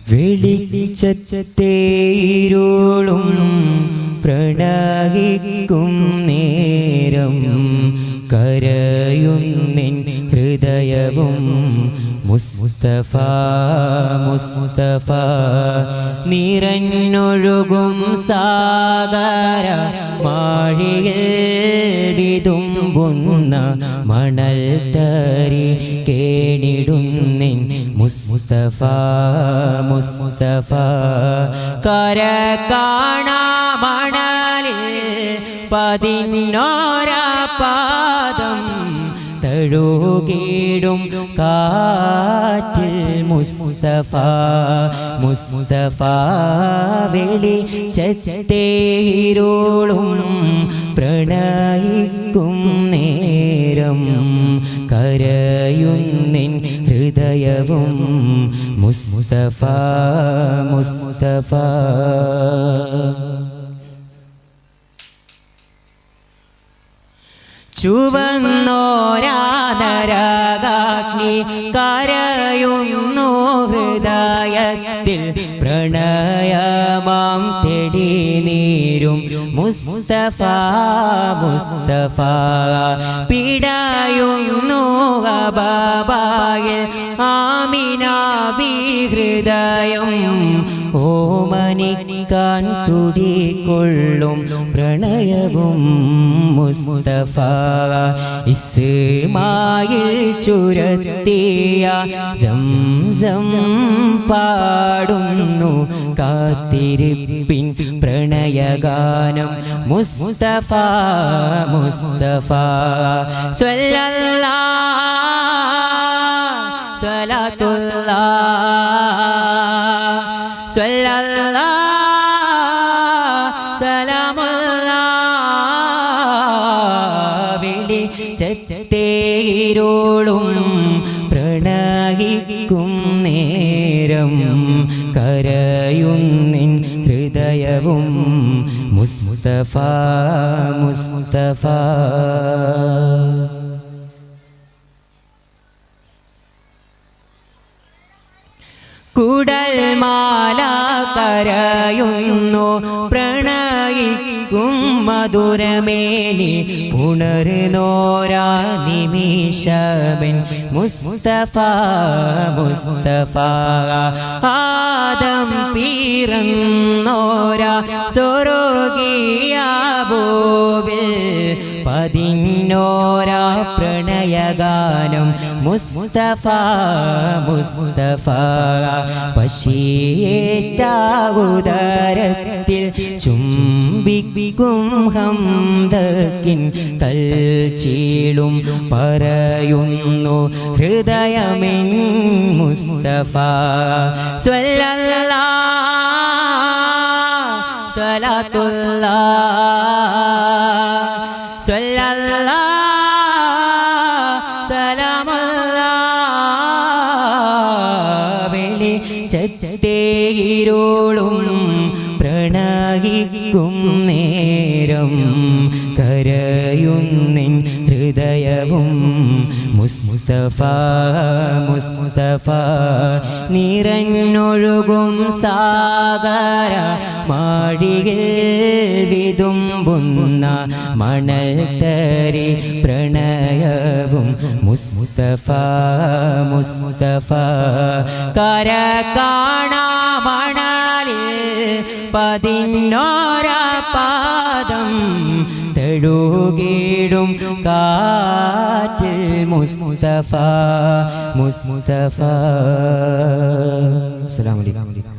വെളിച്ചത്തേരുളും പ്രണയിക്കും നേരം കരയുന്നിൻ ഹൃദയവും മുസ്തഫ മുസ്തഫ നിറഞ്ഞൊഴുകും സാഗര മാഴിയിൽ വിതുമ്പുന്ന മണൽ തരി കേണിടുന്നിൻ മുസ്തഫ മുസ്തഫ കര കാണാ മണലിൽ പതിന്നോരാ പാദം തഴുകിടും കാറ്റിൽ മുസ്തഫ മുസ്തഫ വെളിച്ചത്തേരുളും പ്രണയിക്കും നേരം കരയുന്നിൻ ഹൃദയവും മുസ്തഫ മുസ്തഫ ചുവന്നോരാധരകാഗ്നി കരയുന്നു ഹൃദയത്തിൽ പ്രണയമാം തെളിനീരും മുസ്തഫ മുസ്തഫ പിടയുന്നു അബാബയിൽ ആമിനാവി ഹൃദയം ഓമനിക്കാൻ തുടികൊള്ളും പ്രണയവും മുസ്തഫ ഇസ്മായിൽ ചുരത്തിയ സംസം പാടുന്നു കാത്തിരിപ്പിൻ പ്രണയഗാനം മുസ്തഫ മുസ്തഫ സ്വല്ലല്ലാഹ് സ്വലാത്തുല്ലാഹ് സ്വല്ലല്ലാഹ് സലാമുല്ലാഹ് വെളിച്ചത്തേരുളും പ്രണയിക്കും നേരം കരയുന്നിൻ ഹൃദയവും മുസ്തഫ മുസ്തഫ കുടൽമാല കരയുന്നു പ്രണയിക്കും മധുരമേനി പുണർന്നോരാ നിമിഷമൻ മുസ്തഫ മുസ്തഫ ആദം പിറന്നോരാ സ്വർഗീയ ഭൂവിൽ പതിന്നോരാ പ്രണയഗാനം മുസ്തഫ മുസ്തഫ പശിയേറ്റാകുദരത്തിൽ ചുംബിക്കും ഹംദക്കിൻ കൽച്ചീളും പറയുന്നു ഹൃദയമെൻ മുസ്തഫ സ്വല്ലല്ലാഹ് സ്വലാത്തുല്ലാഹ് സ്വല്ലല്ലാഹ് സലാമുല്ലാഹ് വെളിച്ചത്തേരുളും പ്രണയിക്കും നേരം കരയുന്നിൻ ഹൃദയവും മുസ്തഫ മുസ്തഫ നിറഞ്ഞൊഴുകും സാഗര മാഴിയിൽ വിതുമ്പുന്ന മണൽ തരി പ്രണയവും മുസ്തഫ മുസ്തഫ കര കാണാ മണലിൽ പതിന്നോരാ പാദം തഴുകിടും കാറ്റിൽ മുസ്തഫ മുസ്തഫ. അസ്സലാമു അലൈക്കും.